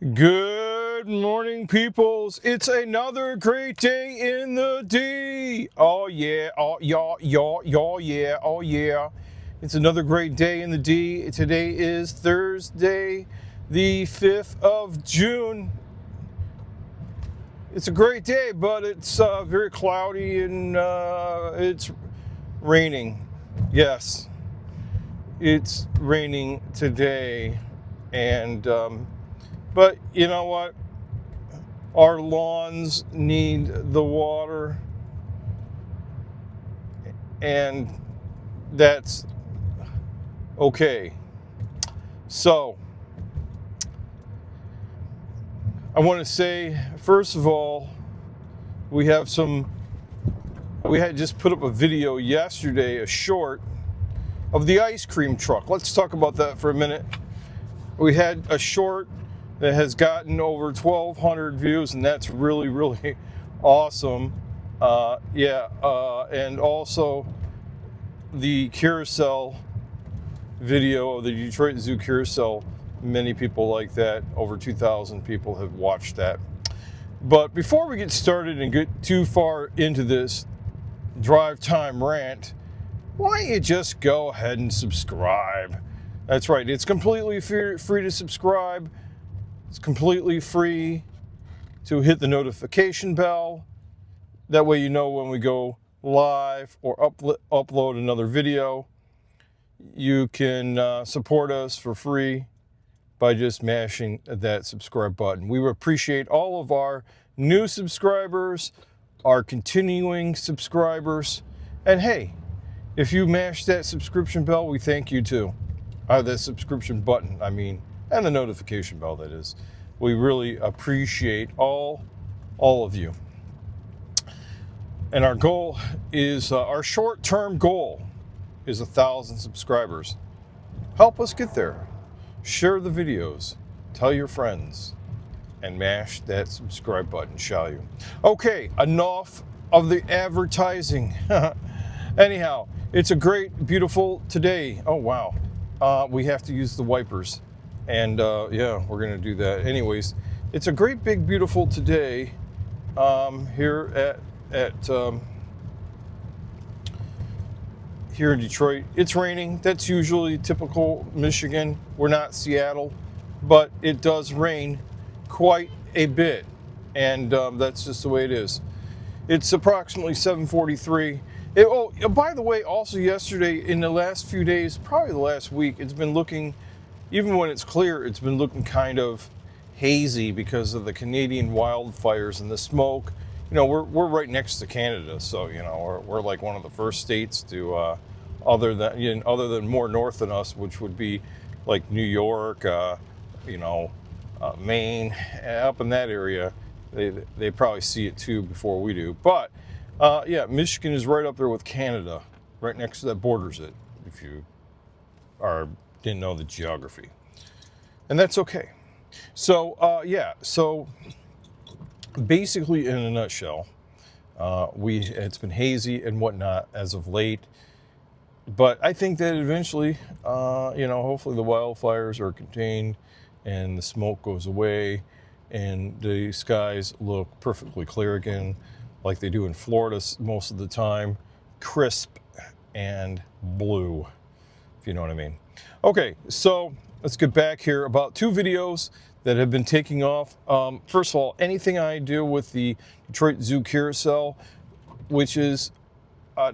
Good morning, peoples. It's another great day in the D. Oh yeah, oh yeah, oh yeah. It's another great day in the D. Today is Thursday, the 5th of June. It's a great day, but it's very cloudy and it's raining. Yes, it's raining today, and but you know what? Our lawns need the water, and that's okay. So, I want to say, first of all, we had just put up a video yesterday, a short, of the ice cream truck. Let's talk about that for a minute. We had a short that has gotten over 1,200 views, and that's really, really awesome. And also the carousel video of the Detroit Zoo carousel. Many people like that. Over 2,000 people have watched that. But before we get started and get too far into this drive time rant, why don't you just go ahead and subscribe? That's right. It's completely free to subscribe. It's completely free to hit the notification bell. That way you know when we go live or upload another video. You can support us for free by just mashing that subscribe button. We appreciate all of our new subscribers, our continuing subscribers, and hey, if you mash that subscription bell, we thank you too. The subscription button, and the notification bell, that is. We really appreciate all of you. And our goal is, our short-term goal is 1,000 subscribers. Help us get there. Share the videos, tell your friends, and mash that subscribe button, shall you? Okay, enough of the advertising. Anyhow, it's a great, beautiful today. Oh, wow. We have to use the wipers. And yeah, we're going to do that. Anyways, it's a great, big, beautiful today here here in Detroit. It's raining. That's usually typical Michigan. We're not Seattle, but it does rain quite a bit. And that's just the way it is. It's approximately 7:43. By the way, also yesterday, in the last few days, probably the last week, it's been looking, even when it's clear, it's been looking kind of hazy because of the Canadian wildfires and the smoke. You know, we're right next to Canada, so you know we're like one of the first states to, other than more north than us, which would be like New York, Maine, up in that area. They probably see it too before we do. But yeah, Michigan is right up there with Canada, right next to that borders it. If you didn't know the geography, and that's okay. So yeah, so basically, in a nutshell, it's been hazy and whatnot as of late, but I think that eventually, hopefully the wildfires are contained and the smoke goes away and the skies look perfectly clear again, like they do in Florida most of the time, crisp and blue, if you know what I mean. Okay, so let's get back here. About 2 videos that have been taking off. First of all, anything I do with the Detroit Zoo carousel, which is, I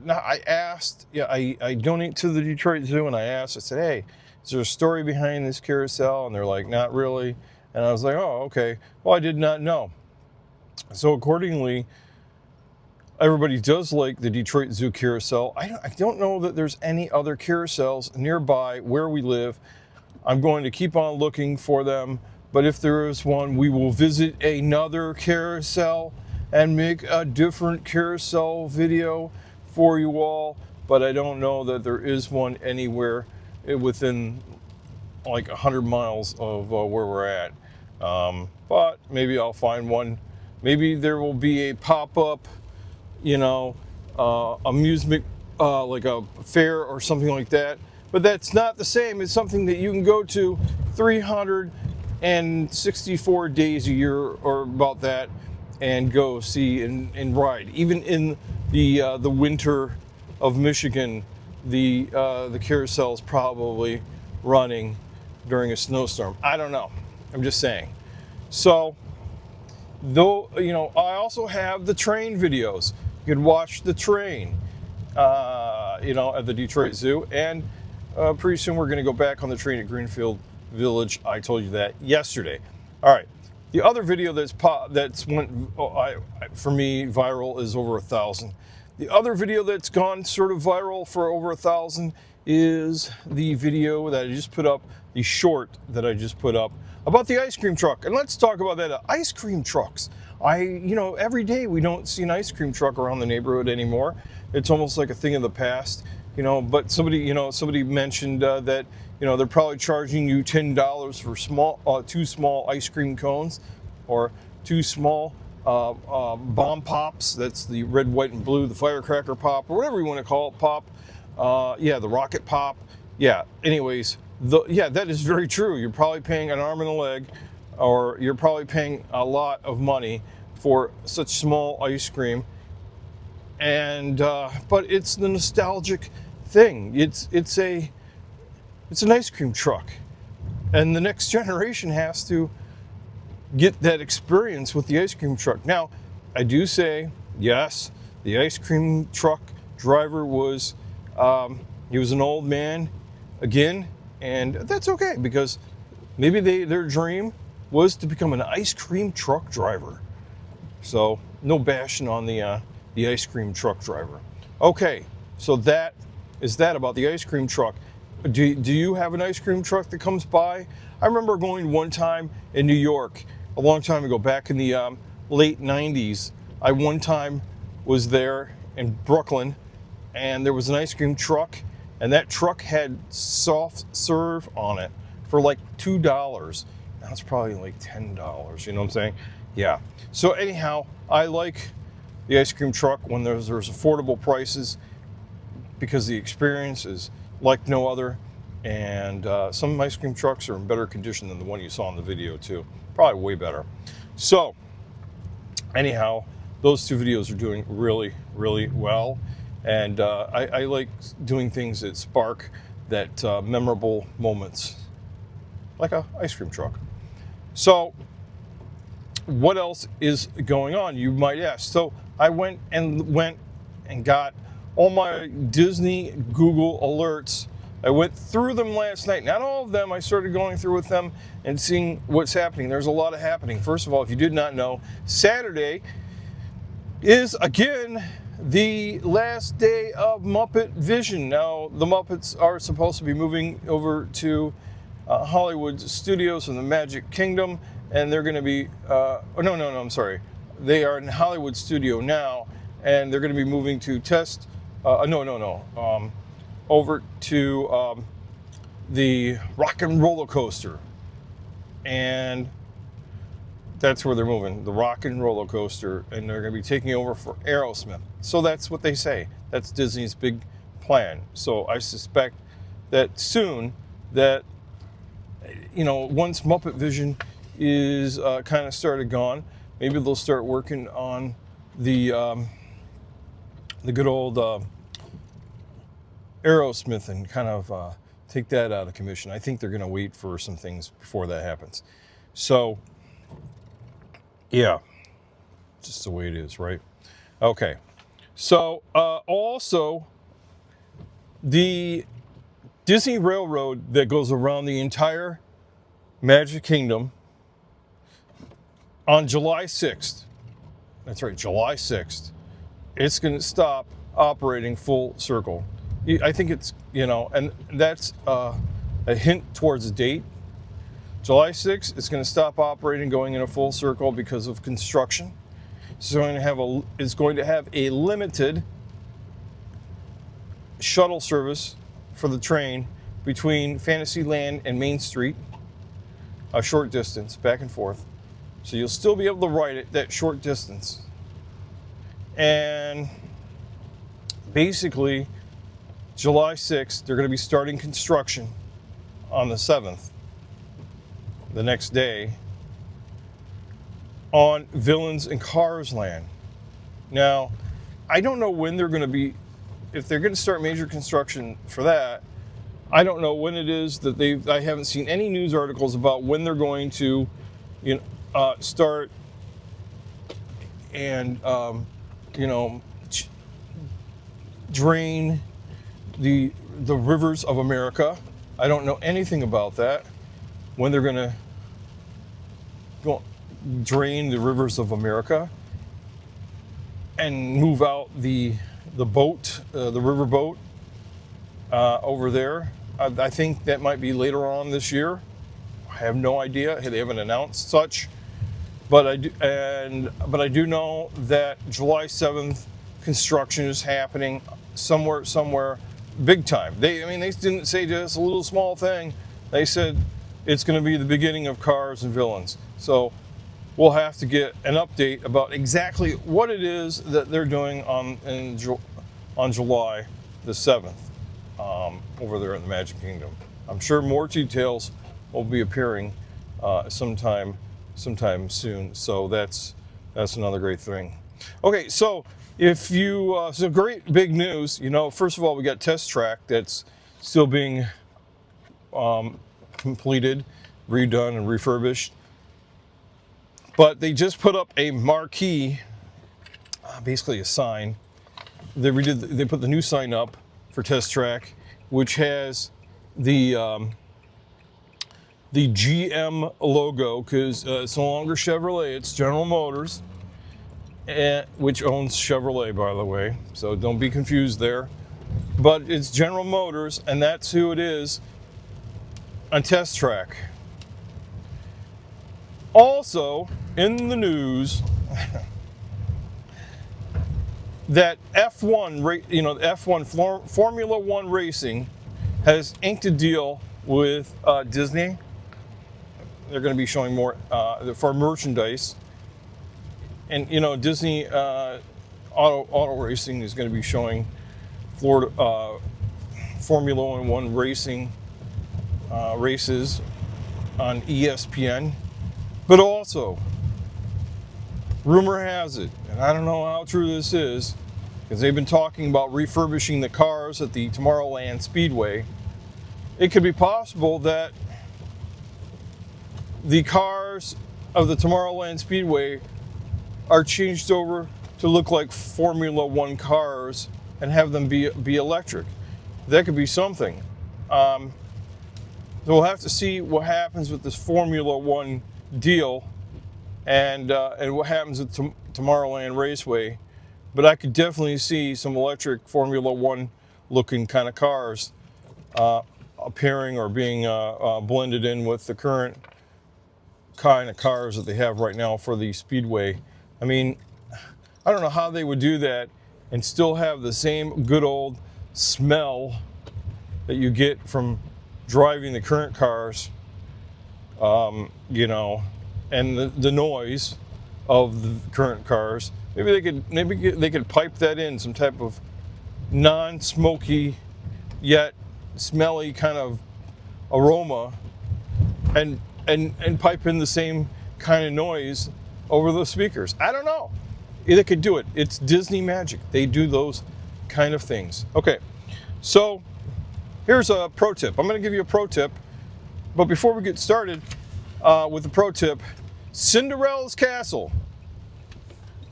donate to the Detroit Zoo, and I said, hey, is there a story behind this carousel? And they're like, not really. And I was like, oh, okay. Well, I did not know. So accordingly, everybody does like the Detroit Zoo carousel. I don't know that there's any other carousels nearby where we live. I'm going to keep on looking for them. But if there is one, we will visit another carousel and make a different carousel video for you all. But I don't know that there is one anywhere within like 100 miles of where we're at. But maybe I'll find one. Maybe there will be a pop-up, amusement, like a fair or something like that. But that's not the same as something that you can go to 300 and 64 days a year or about that, and go see and ride. Even in the winter of Michigan, the carousel's probably running during a snowstorm. I don't know. I'm just saying. So, though, you know, I also have the train videos. You can watch the train, you know, at the Detroit Zoo, and pretty soon we're going to go back on the train at Greenfield Village. I told you that yesterday. All right. The other video that's went for me viral is over 1,000. The other video that's gone sort of viral for over 1,000 is the video that I just put up, the short that I just put up about the ice cream truck. And let's talk about that. Ice cream trucks. You know, every day we don't see an ice cream truck around the neighborhood anymore. It's almost like a thing of the past, you know. But somebody mentioned that, you know, they're probably charging you $10 for two small ice cream cones, or two small bomb pops. That's the red, white, and blue, the firecracker pop, or whatever you want to call it, pop. Yeah, the rocket pop. Yeah. Anyways, yeah, that is very true. You're probably paying an arm and a leg, or you're probably paying a lot of money for such small ice cream. And but it's the nostalgic thing. It's an ice cream truck, and the next generation has to get that experience with the ice cream truck. Now, I do say, yes, the ice cream truck driver was he was an old man again, and that's okay, because maybe their dream was to become an ice cream truck driver. So no bashing on the ice cream truck driver. Okay, so that is that about the ice cream truck. Do you have an ice cream truck that comes by? I remember going one time in New York, a long time ago, back in the late 90s. I one time was there in Brooklyn, and there was an ice cream truck, and that truck had soft serve on it for like $2. Now it's probably like $10, you know what I'm saying? Yeah. So anyhow, I like the ice cream truck when there's affordable prices, because the experience is like no other. And some ice cream trucks are in better condition than the one you saw in the video too. Probably way better. So anyhow, those two videos are doing really, really well. And I like doing things that spark that memorable moments, like a ice cream truck. So what else is going on, you might ask? So I went and got all my Disney Google alerts. I went through them last night. Not all of them. I started going through with them and seeing what's happening. There's a lot of happening. First of all, if you did not know, Saturday is again the last day of Muppet Vision. Now, the Muppets are supposed to be moving over to Hollywood Studios in the Magic Kingdom, and they're going to be, I'm sorry. They are in Hollywood Studio now, and they're going to be moving to over to the Rock and Roller Coaster. And that's where they're moving, the Rock and Roller Coaster, and they're going to be taking over for Aerosmith. So that's what they say. That's Disney's big plan. So I suspect that soon, that, you know, once Muppet Vision is kind of started gone, maybe they'll start working on the good old Aerosmith and kind of take that out of commission. I think they're going to wait for some things before that happens. So, yeah, just the way it is, right? Okay. So, also, the Disney Railroad that goes around the entire Magic Kingdom on July 6th, that's right, July 6th, it's going to stop operating full circle. I think it's, you know, and that's a hint towards a date. July 6th, it's going to stop operating, going in a full circle because of construction. It's going to have a limited shuttle service for the train between Fantasyland and Main Street, a short distance back and forth. So you'll still be able to ride it that short distance. And basically, July 6th, they're going to be starting construction on the 7th. the next day, on Villains and Cars Land. Now, I don't know when they're going to be, if they're going to start major construction for that. I don't know when it is that I haven't seen any news articles about when they're going to, start and, drain the rivers of America. I don't know anything about that. When they're going to go drain the rivers of America and move out the boat, the river boat over there. I think that might be later on this year. I have no idea. They haven't announced such, but I do know that July 7th construction is happening somewhere, big time. They didn't say just a little small thing. They said it's going to be the beginning of Cars and Villains. So we'll have to get an update about exactly what it is that they're doing on July the 7th over there in the Magic Kingdom. I'm sure more details will be appearing sometime soon. So that's another great thing. Okay, so if you so great big news. First of all, we got Test Track that's still being completed, redone, and refurbished. But they just put up a marquee, basically a sign. They put the new sign up for Test Track, which has the GM logo, because it's no longer Chevrolet, it's General Motors, which owns Chevrolet, by the way. So don't be confused there. But it's General Motors, and that's who it is on Test Track. Also, in the news, that F1 Formula One racing has inked a deal with Disney. They're going to be showing more for merchandise, and Disney auto racing is going to be showing Florida Formula One racing races on ESPN. But also, rumor has it, and I don't know how true this is, because they've been talking about refurbishing the cars at the Tomorrowland Speedway. It could be possible that the cars of the Tomorrowland Speedway are changed over to look like Formula One cars and have them be electric. That could be something. So we'll have to see what happens with this Formula One deal and what happens at Tomorrowland Raceway. But I could definitely see some electric Formula One looking kind of cars appearing or being blended in with the current kind of cars that they have right now for the Speedway. I mean, I don't know how they would do that and still have the same good old smell that you get from driving the current cars, and the noise of the current cars. Maybe they could pipe that in, some type of non-smoky yet smelly kind of aroma, and pipe in the same kind of noise over those speakers. I don't know. They could do it. It's Disney magic. They do those kind of things. Okay, so here's a pro tip. I'm going to give you a pro tip, but before we get started with the pro tip, Cinderella's Castle.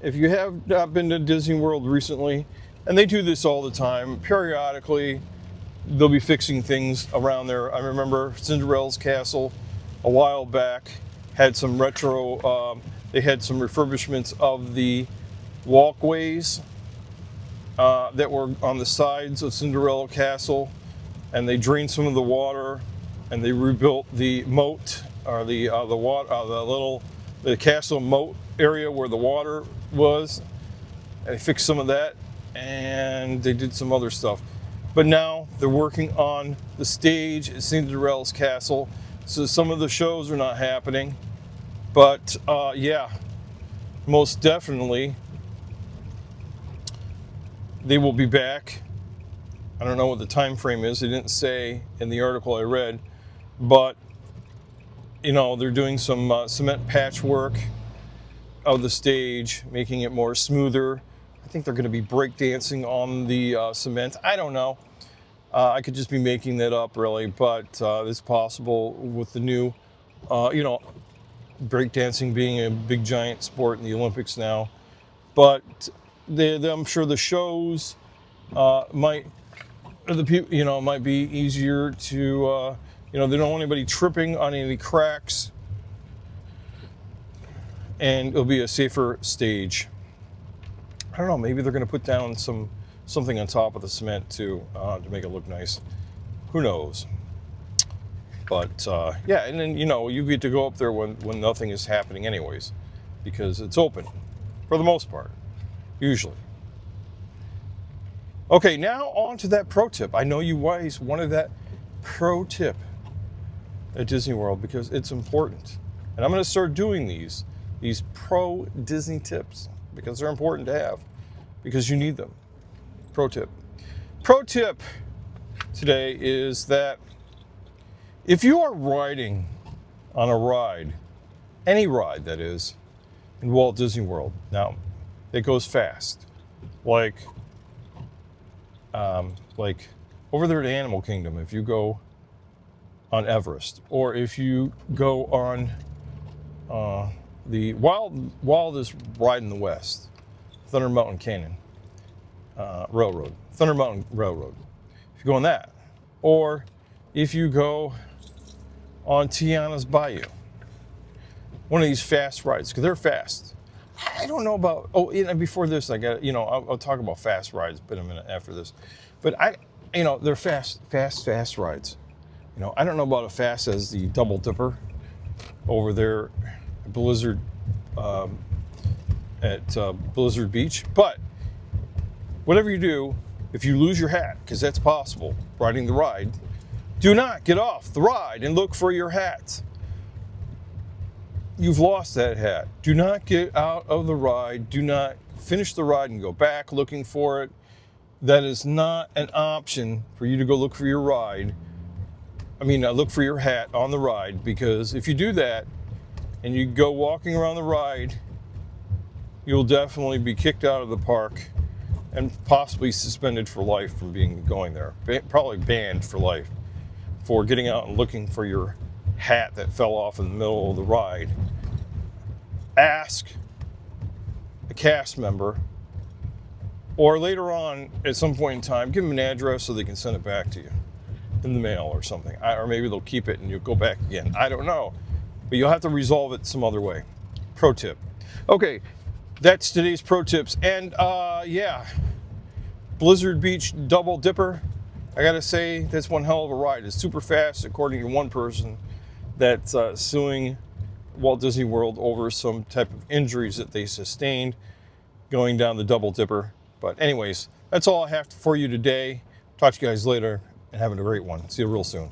If you have not been to Disney World recently, and they do this all the time, periodically, they'll be fixing things around there. I remember Cinderella's Castle a while back had some retro, they had some refurbishments of the walkways that were on the sides of Cinderella Castle, and they drained some of the water, and they rebuilt the moat, or the castle moat area where the water was. They fixed some of that, and they did some other stuff. But now they're working on the stage at Cinderella's Castle, so some of the shows are not happening. But yeah, most definitely they will be back. I don't know what the time frame is. They didn't say in the article I read, but you know, they're doing some cement patchwork of the stage, making it more smoother. I think they're going to be breakdancing on the cement. I don't know. I could just be making that up, really, but it's possible with the new, you know, breakdancing being a big giant sport in the Olympics now. But I'm sure the shows might be easier to, you know, they don't want anybody tripping on any cracks, and it'll be a safer stage. I don't know, maybe they're going to put down something on top of the cement too, to make it look nice. Who knows? But yeah, and then, you know, you get to go up there when nothing is happening anyways, because it's open for the most part, usually. Okay, now on to that pro tip. I know you guys wanted that pro tip at Disney World because it's important. And I'm going to start doing these pro Disney tips because they're important to have, because you need them. Pro tip. Pro tip today is that if you are riding on a ride, any ride that is, in Walt Disney World, now it goes fast, like over there at Animal Kingdom, if you go on Everest, or if you go on the wildest ride in the West, Thunder Mountain Canyon Railroad, Thunder Mountain Railroad. If you go on that, or if you go on Tiana's Bayou, one of these fast rides, because they're fast. I don't know about, before this, I got, you know, I'll talk about fast rides in a minute after this. But they're fast rides. You know, I don't know about as fast as the Double Dipper over there at Blizzard, Blizzard Beach. But whatever you do, if you lose your hat, because that's possible, riding the ride, do not get off the ride and look for your hat. You've lost that hat. Do not get out of the ride. Do not finish the ride and go back looking for it. That is not an option for you to go look for your ride. Look for your hat on the ride, because if you do that and you go walking around the ride, you'll definitely be kicked out of the park and possibly suspended for life from going there. Probably banned for life for getting out and looking for your hat that fell off in the middle of the ride. Ask a cast member, or later on at some point in time, give them an address so they can send it back to you in the mail or something. Or maybe they'll keep it and you'll go back again. I don't know. But you'll have to resolve it some other way. Pro tip. Okay, that's today's pro tips. And yeah, Blizzard Beach Double Dipper. I gotta say, that's one hell of a ride. It's super fast, according to one person that's suing Walt Disney World over some type of injuries that they sustained going down the Double Dipper. But anyways, that's all I have for you today. Talk to you guys later, and having a great one. See you real soon.